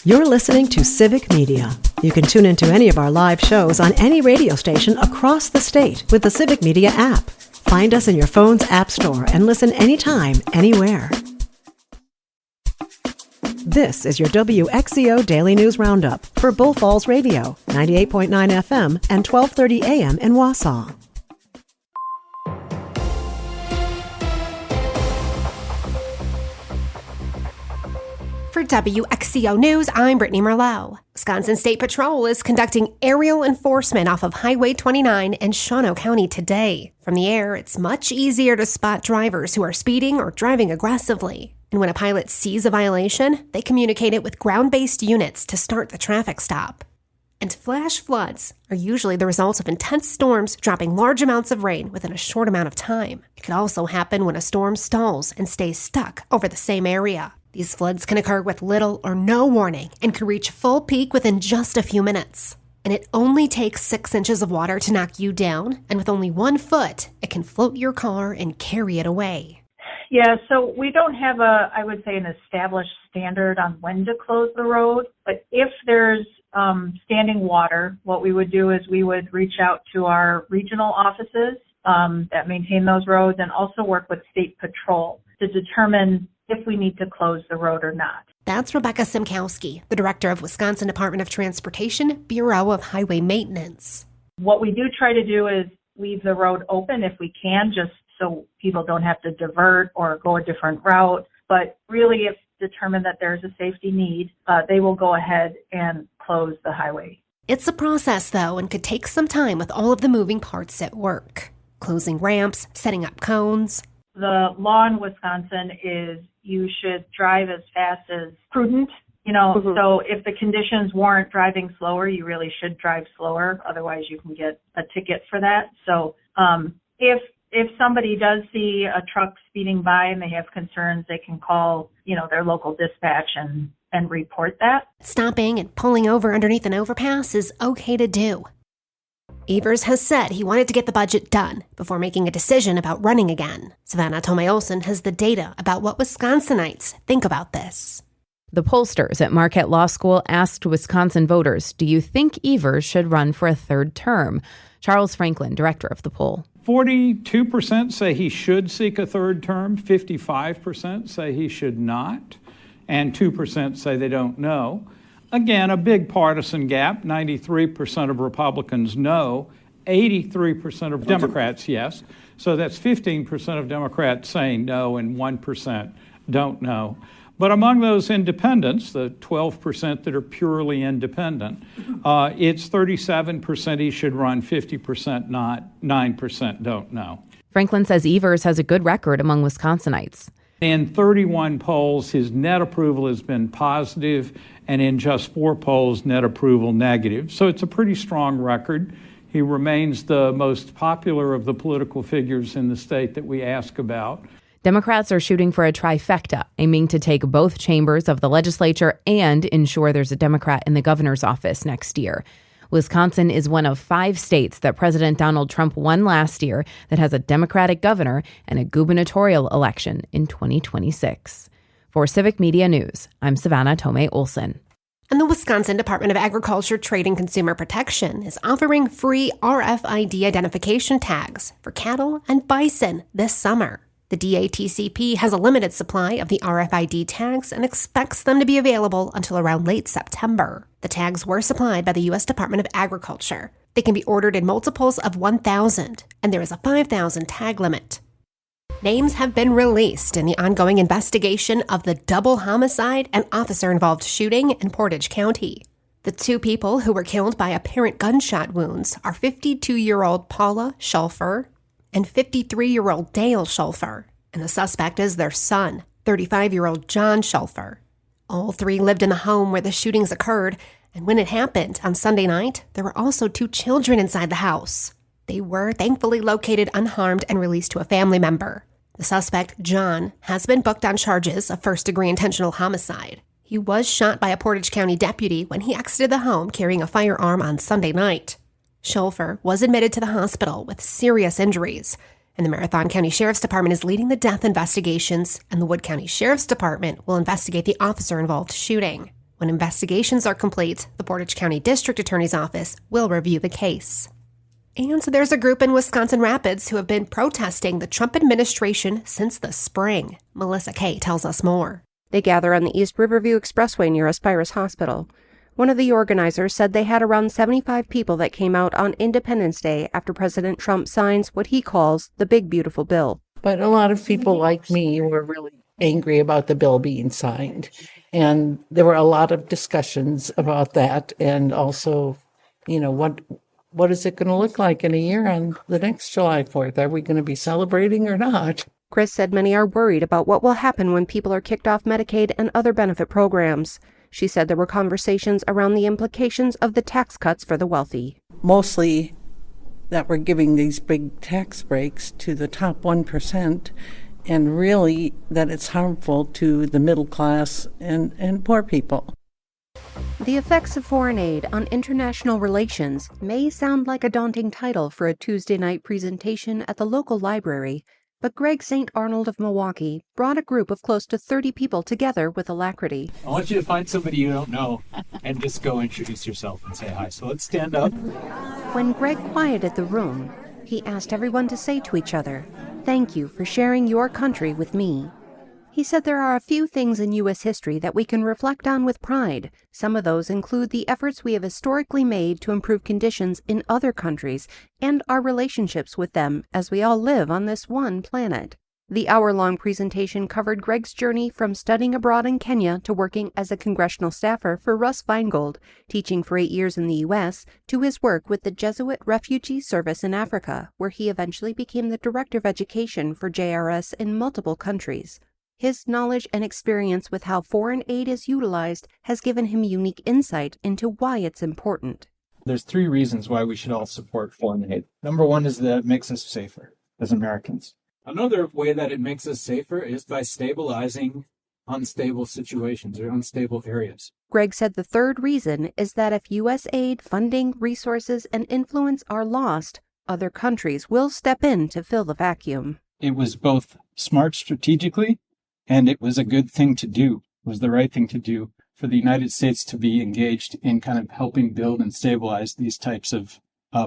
You're listening to Civic Media. You can tune into any of our live shows on any radio station across the state with the Civic Media app. Find us in your phone's app store and listen anytime, anywhere. This is your WXCO Daily News Roundup for Bull Falls Radio, 98.9 FM and 1230 AM in Wausau. For WXCO News, I'm Brittany Merlot. Wisconsin State Patrol is conducting aerial enforcement off of Highway 29 in Shawano County today. From the air, it's much easier to spot drivers who are speeding or driving aggressively. And when a pilot sees a violation, they communicate it with ground-based units to start the traffic stop. And flash floods are usually the result of intense storms dropping large amounts of rain within a short amount of time. It could also happen when a storm stalls and stays stuck over the same area. These floods can occur with little or no warning and can reach full peak within just a few minutes. And it only takes 6 inches of water to knock you down, and with only 1 foot, it can float your car and carry it away. Yeah, so we don't have an established standard on when to close the road, but if there's standing water, what we would do is we would reach out to our regional offices that maintain those roads and also work with State Patrol to determine if we need to close the road or not. That's Rebecca Simkowski, the director of Wisconsin Department of Transportation, Bureau of Highway Maintenance. What we do try to do is leave the road open if we can, just so people don't have to divert or go a different route. But really, if determined that there's a safety need, they will go ahead and close the highway. It's a process, though, and could take some time with all of the moving parts at work. Closing ramps, setting up cones. The law in Wisconsin is you should drive as fast as prudent. So if the conditions warrant driving slower, you really should drive slower. Otherwise, you can get a ticket for that. So if somebody does see a truck speeding by and they have concerns, they can call, their local dispatch and report that. Stopping and pulling over underneath an overpass is okay to do. Evers has said he wanted to get the budget done before making a decision about running again. Savannah Tomei-Olsen has the data about what Wisconsinites think about this. The pollsters at Marquette Law School asked Wisconsin voters, do you think Evers should run for a third term? Charles Franklin, director of the poll. 42% say he should seek a third term, 55% say he should not, and 2% say they don't know. Again, a big partisan gap. 93% of Republicans no, 83% of Democrats yes. So that's 15% of Democrats saying no and 1% don't know. But among those independents, the 12% that are purely independent, it's 37% he should run, 50% not, 9% don't know. Franklin says Evers has a good record among Wisconsinites. In 31 polls, his net approval has been positive, and in just 4 polls, net approval negative. So it's a pretty strong record. He remains the most popular of the political figures in the state that we ask about. Democrats are shooting for a trifecta, aiming to take both chambers of the legislature and ensure there's a Democrat in the governor's office next year. Wisconsin is one of 5 states that President Donald Trump won last year that has a Democratic governor and a gubernatorial election in 2026. For Civic Media News, I'm Savannah Tomei-Olsen. And the Wisconsin Department of Agriculture, Trade, and Consumer Protection is offering free RFID identification tags for cattle and bison this summer. The DATCP has a limited supply of the RFID tags and expects them to be available until around late September. The tags were supplied by the U.S. Department of Agriculture. They can be ordered in multiples of 1,000, and there is a 5,000 tag limit. Names have been released in the ongoing investigation of the double homicide and officer-involved shooting in Portage County. The 2 people who were killed by apparent gunshot wounds are 52-year-old Paula Schulfer and 53-year-old Dale Schulfer, and the suspect is their son, 35-year-old John Schulfer. All 3 lived in the home where the shootings occurred, and when it happened on Sunday night, there were also 2 children inside the house. They were thankfully located unharmed and released to a family member. The suspect, John, has been booked on charges of first-degree intentional homicide. He was shot by a Portage County deputy when he exited the home carrying a firearm on Sunday night. Schulfer was admitted to the hospital with serious injuries, and the Marathon County Sheriff's Department is leading the death investigations, and the Wood County Sheriff's Department will investigate the officer-involved shooting. When investigations are complete, the Portage County District Attorney's Office will review the case. And there's a group in Wisconsin Rapids who have been protesting the Trump administration since the spring. Melissa Kay tells us more. They gather on the East Riverview Expressway near Aspirus Hospital. One of the organizers said they had around 75 people that came out on Independence Day after President Trump signs what he calls the Big Beautiful Bill. But a lot of people like me were really angry about the bill being signed. And there were a lot of discussions about that. And also, what is it going to look like in a year on the next July 4th? Are we going to be celebrating or not? Chris said many are worried about what will happen when people are kicked off Medicaid and other benefit programs. She said there were conversations around the implications of the tax cuts for the wealthy. Mostly that we're giving these big tax breaks to the top 1%, and really that it's harmful to the middle class and poor people. The effects of foreign aid on international relations may sound like a daunting title for a Tuesday night presentation at the local library, but Greg St. Arnold of Milwaukee brought a group of close to 30 people together with alacrity. I want you to find somebody you don't know and just go introduce yourself and say hi. So let's stand up. When Greg quieted the room, he asked everyone to say to each other, "Thank you for sharing your country with me." He said there are a few things in U.S. history that we can reflect on with pride. Some of those include the efforts we have historically made to improve conditions in other countries and our relationships with them as we all live on this one planet. The hour-long presentation covered Greg's journey from studying abroad in Kenya to working as a congressional staffer for Russ Feingold, teaching for 8 years in the U.S., to his work with the Jesuit Refugee Service in Africa, where he eventually became the Director of Education for JRS in multiple countries. His knowledge and experience with how foreign aid is utilized has given him unique insight into why it's important. There's 3 reasons why we should all support foreign aid. Number 1 is that it makes us safer as Americans. Another way that it makes us safer is by stabilizing unstable situations or unstable areas. Greg said the third reason is that if U.S. aid, funding, resources, and influence are lost, other countries will step in to fill the vacuum. It was both smart strategically, and it was a good thing to do. It was the right thing to do for the United States to be engaged in kind of helping build and stabilize these types of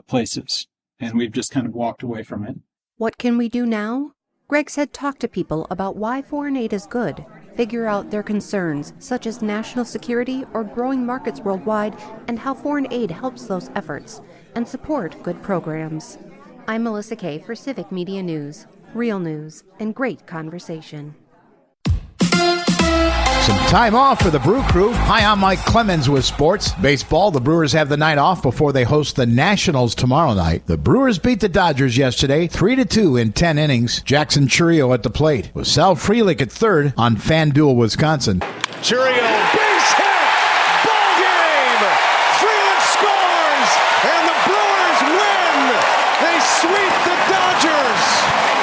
places. And we've just kind of walked away from it. What can we do now? Greg said talk to people about why foreign aid is good, figure out their concerns, such as national security or growing markets worldwide, and how foreign aid helps those efforts, and support good programs. I'm Melissa Kay for Civic Media News. Real news and great conversation. Some time off for the Brew Crew. Hi, I'm Mike Clemens with sports. Baseball, the Brewers have the night off before they host the Nationals tomorrow night. The Brewers beat the Dodgers yesterday, 3-2 in 10 innings. Jackson Churio at the plate, with Sal Frelick at third on FanDuel, Wisconsin. Churio, base hit! Ball game! Frelick scores! And the Brewers win! They sweep the Dodgers!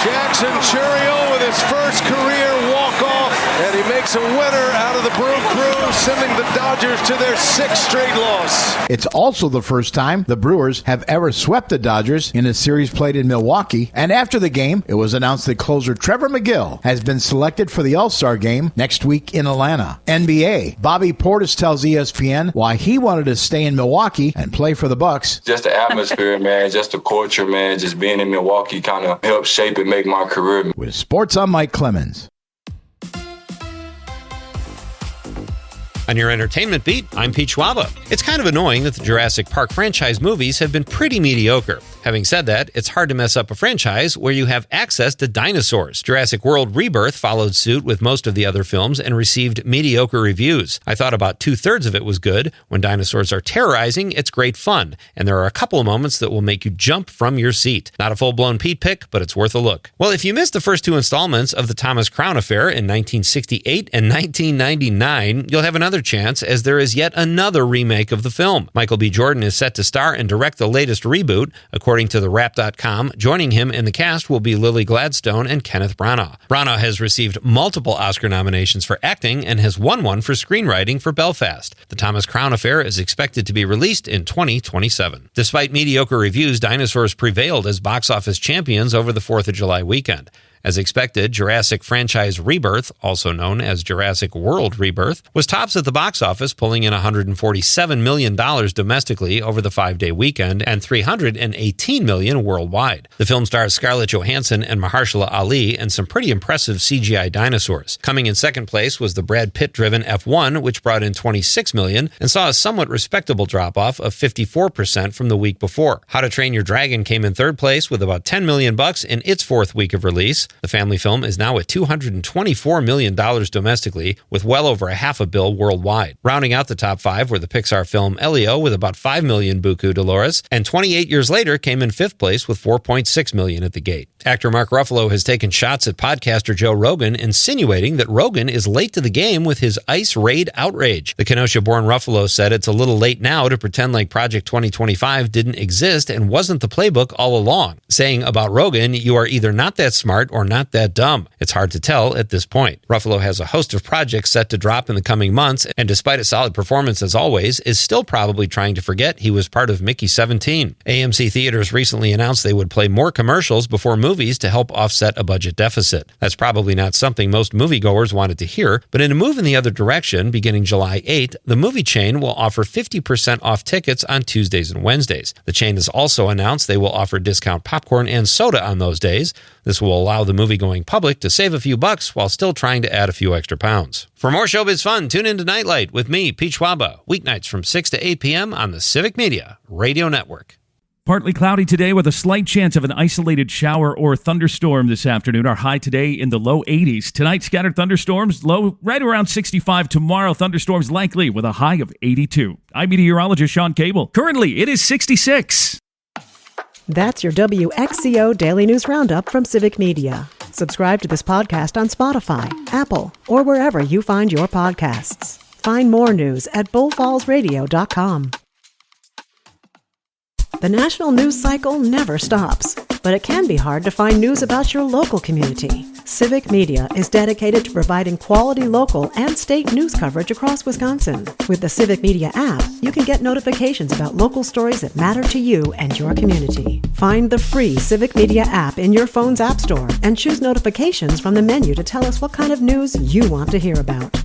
Jackson Churio with his first career walk-off, and he makes a winner out of the Brew Crew, sending the Dodgers to their 6th straight loss. It's also the first time the Brewers have ever swept the Dodgers in a series played in Milwaukee. And after the game, it was announced that closer Trevor McGill has been selected for the All-Star game next week in Atlanta. NBA, Bobby Portis tells ESPN why he wanted to stay in Milwaukee and play for the Bucks. Just the atmosphere, man, just the culture, man, just being in Milwaukee kind of helped shape and make my career. With sports, I'm Mike Clemens. On your entertainment beat, I'm Pete Schwaba. It's kind of annoying that the Jurassic Park franchise movies have been pretty mediocre. Having said that, it's hard to mess up a franchise where you have access to dinosaurs. Jurassic World Rebirth followed suit with most of the other films and received mediocre reviews. I thought about 2/3 of it was good. When dinosaurs are terrorizing, it's great fun, and there are a couple of moments that will make you jump from your seat. Not a full-blown Pete pick, but it's worth a look. Well, if you missed the first 2 installments of the Thomas Crown Affair in 1968 and 1999, you'll have another chance, as there is yet another remake of the film. Michael B. Jordan is set to star and direct the latest reboot. According to TheWrap.com, joining him in the cast will be Lily Gladstone and Kenneth Branagh. Branagh has received multiple Oscar nominations for acting and has won one for screenwriting for Belfast. The Thomas Crown Affair is expected to be released in 2027. Despite mediocre reviews, dinosaurs prevailed as box office champions over the 4th of July weekend. As expected, Jurassic franchise Rebirth, also known as Jurassic World Rebirth, was tops at the box office, pulling in $147 million domestically over the 5-day weekend and $318 million worldwide. The film stars Scarlett Johansson and Mahershala Ali and some pretty impressive CGI dinosaurs. Coming in second place was the Brad Pitt-driven F1, which brought in $26 million and saw a somewhat respectable drop-off of 54% from the week before. How to Train Your Dragon came in third place with about $10 million in its fourth week of release. The family film is now at $224 million domestically, with well over $500 million worldwide. Rounding out the top 5 were the Pixar film Elio with about $5 million buku Dolores, and 28 Years Later came in fifth place with $4.6 million at the gate. Actor Mark Ruffalo has taken shots at podcaster Joe Rogan, insinuating that Rogan is late to the game with his ICE raid outrage. The Kenosha-born Ruffalo said it's a little late now to pretend like Project 2025 didn't exist and wasn't the playbook all along, saying about Rogan, "You are either not that smart or not that dumb. It's hard to tell at this point." Ruffalo has a host of projects set to drop in the coming months, and despite a solid performance as always, is still probably trying to forget he was part of Mickey 17. AMC Theaters recently announced they would play more commercials before movies to help offset a budget deficit. That's probably not something most moviegoers wanted to hear, but in a move in the other direction, beginning July 8th, the movie chain will offer 50% off tickets on Tuesdays and Wednesdays. The chain has also announced they will offer discount popcorn and soda on those days. This will allow the movie-going public to save a few bucks while still trying to add a few extra pounds. For more showbiz fun, tune into Nightlight with me, Pete Schwaba, weeknights from 6 to 8 p.m. on the Civic Media Radio Network. Partly cloudy today with a slight chance of an isolated shower or thunderstorm this afternoon. Our high today in the low 80s. Tonight, scattered thunderstorms, low right around 65. Tomorrow, thunderstorms likely with a high of 82. I'm meteorologist Sean Cable. Currently, it is 66. That's your WXCO Daily News Roundup from Civic Media. Subscribe to this podcast on Spotify, Apple, or wherever you find your podcasts. Find more news at bullfallsradio.com. The national news cycle never stops, but it can be hard to find news about your local community. Civic Media is dedicated to providing quality local and state news coverage across Wisconsin. With the Civic Media app, you can get notifications about local stories that matter to you and your community. Find the free Civic Media app in your phone's app store and choose notifications from the menu to tell us what kind of news you want to hear about.